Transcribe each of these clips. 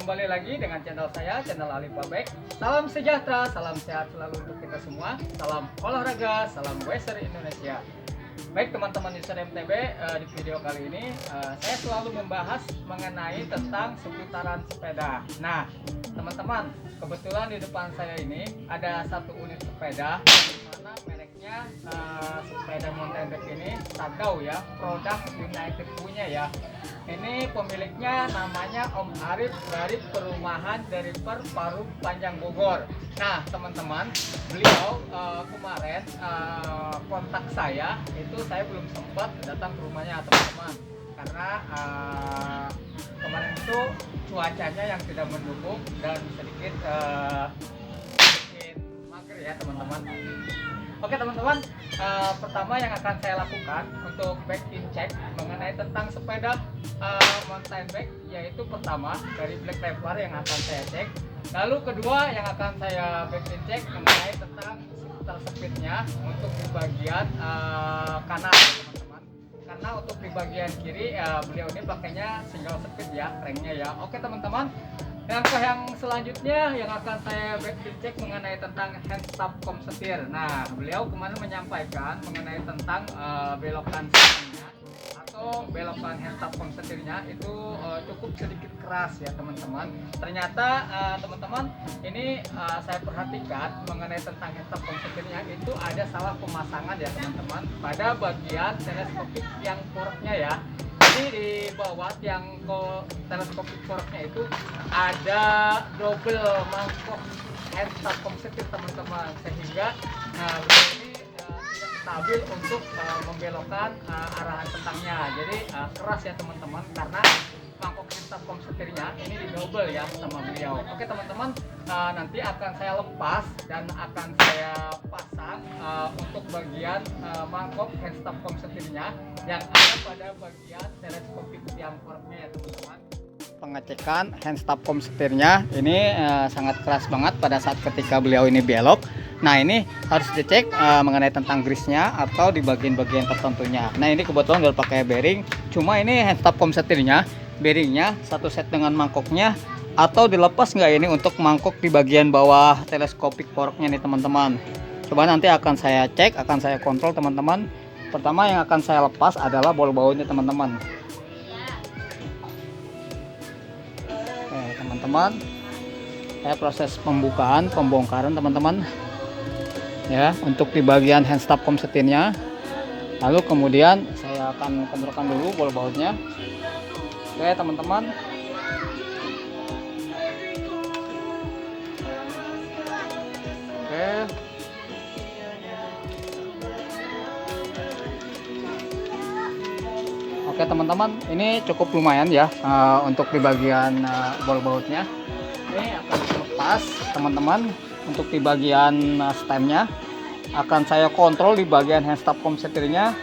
kembali lagi dengan channel saya, channel Alipabek. Salam sejahtera, salam sehat selalu untuk kita semua. Salam olahraga, salam Weser Indonesia. Baik teman-teman user MTB, di video kali ini saya selalu membahas mengenai tentang seputaran sepeda. Nah teman-teman, kebetulan di depan saya ini ada satu unit sepeda, dimana mereknya sepeda mountain bike ini Sagau ya, produk United punya ya. Ini pemiliknya namanya Om Arif dari Perumahan dari Parung Panjang Bogor. Nah teman-teman, beliau kemarin kontak saya, itu saya belum sempat datang ke rumahnya teman-teman, karena kemarin itu cuacanya yang tidak mendukung dan sedikit mager ya teman-teman. Oke teman-teman, pertama yang akan saya lakukan untuk back in check mengenai tentang sepeda mountain bike, yaitu pertama dari Black Traveler yang akan saya cek. Lalu kedua yang akan saya back in check mengenai tentang seputar speednya untuk di bagian kanan teman-teman. Karena untuk di bagian kiri beliau ini pakainya single speed ya, cranknya ya. Oke teman-teman. Langkah yang selanjutnya yang akan saya back cek mengenai tentang hand stop kom setir. Nah, beliau kemarin menyampaikan mengenai tentang belokan setirnya atau belokan hand stop kom setirnya itu cukup sedikit keras ya teman-teman. Ternyata teman-teman ini saya perhatikan mengenai tentang hand stop kom setirnya itu ada salah pemasangan ya teman-teman pada bagian teleskopik yang forknya ya. Jadi di bawah tiang teleskopik forknya itu ada double mangkok hand stop kom setir teman-teman, sehingga ini tidak stabil untuk membelokkan arahan tentangnya. Jadi keras ya teman-teman, karena mangkok hand stop kom setirnya ini di double ya sama beliau. Oke teman-teman, nanti akan saya lepas dan akan saya pasang untuk bagian mangkok hand stop kom setirnya yang ada pada bagian teleskopik tiang forknya ya teman-teman. Pengecekan hand stop kom setirnya ini sangat keras banget pada saat ketika beliau ini belok. Nah ini harus dicek mengenai tentang grease-nya atau di bagian-bagian tertentunya. Nah ini kebetulan udah pakai bearing, cuma ini hand stop kom setirnya bearingnya satu set dengan mangkoknya, atau dilepas nggak ini untuk mangkok di bagian bawah teleskopik forknya nih teman-teman. Coba nanti akan saya cek, akan saya kontrol teman-teman. Pertama yang akan saya lepas adalah bol bautnya teman-teman. Oke teman-teman, saya proses pembukaan, pembongkaran teman-teman ya, untuk di bagian hand stop kom setirnya. Lalu kemudian saya akan kendorkan dulu bol bautnya. Oke teman-teman, oke. Oke teman-teman, ini cukup lumayan ya untuk di bagian bol bautnya. Ini akan lepas teman-teman. Untuk di bagian stemnya akan saya kontrol di bagian hand stop kom setirnya,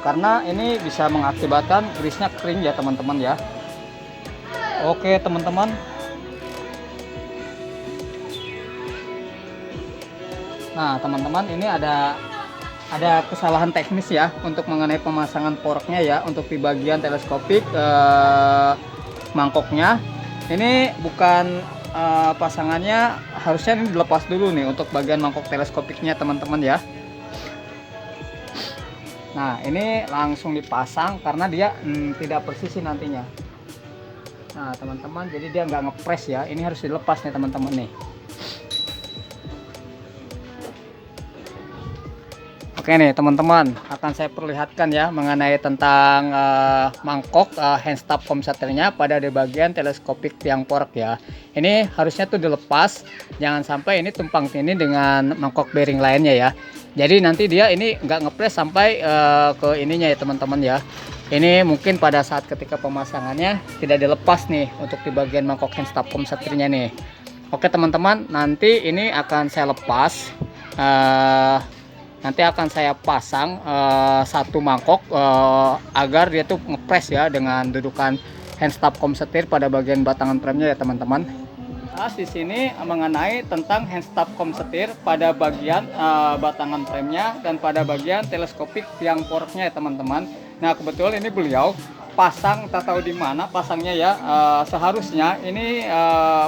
karena ini bisa mengakibatkan grease-nya kering ya teman-teman ya. Oke teman-teman. Nah teman-teman, ini ada kesalahan teknis ya untuk mengenai pemasangan forknya ya, untuk di bagian teleskopik mangkoknya. Ini bukan pasangannya, harusnya ini dilepas dulu nih untuk bagian mangkok teleskopiknya teman-teman ya. Nah ini langsung dipasang karena dia tidak presisi nantinya. Nah teman-teman, jadi dia nggak ngepres ya, ini harus dilepas nih teman-teman nih. Oke nih teman-teman, akan saya perlihatkan ya mengenai tentang mangkok hand stop kom setirnya pada di bagian teleskopik tiang fork ya. Ini harusnya tuh dilepas, jangan sampai ini tumpang tindih dengan mangkok bearing lainnya ya. Jadi nanti dia ini nggak ngepres sampai ke ininya ya teman-teman ya. Ini mungkin pada saat ketika pemasangannya tidak dilepas nih untuk di bagian mangkok hand stop kom setirnya nih. Oke teman-teman, nanti ini akan saya lepas. Nanti akan saya pasang satu mangkok agar dia tuh ngepres ya dengan dudukan hand stop kom setir pada bagian batangan premnya ya teman-teman. Nah, di sini mengenai tentang hand stop kom setir pada bagian batangan premnya dan pada bagian teleskopik tiang forknya ya teman-teman. Nah kebetulan ini beliau pasang, tak tahu di mana pasangnya ya. Seharusnya ini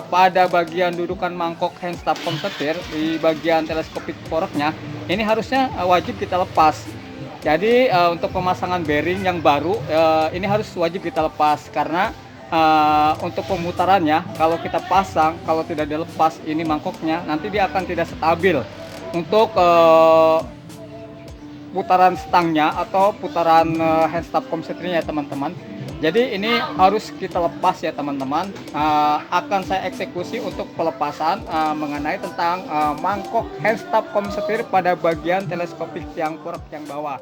pada bagian dudukan mangkok handstop setir di bagian teleskopik poroknya ini harusnya wajib kita lepas. Jadi untuk pemasangan bearing yang baru ini harus wajib kita lepas, karena untuk pemutarannya kalau kita pasang, kalau tidak dilepas ini mangkoknya, nanti dia akan tidak stabil untuk putaran stangnya atau putaran handstop setirnya ya teman-teman. Jadi ini harus kita lepas ya teman-teman. Akan saya eksekusi untuk pelepasan mengenai tentang mangkok handstop setir pada bagian teleskopik tiang porok yang bawah.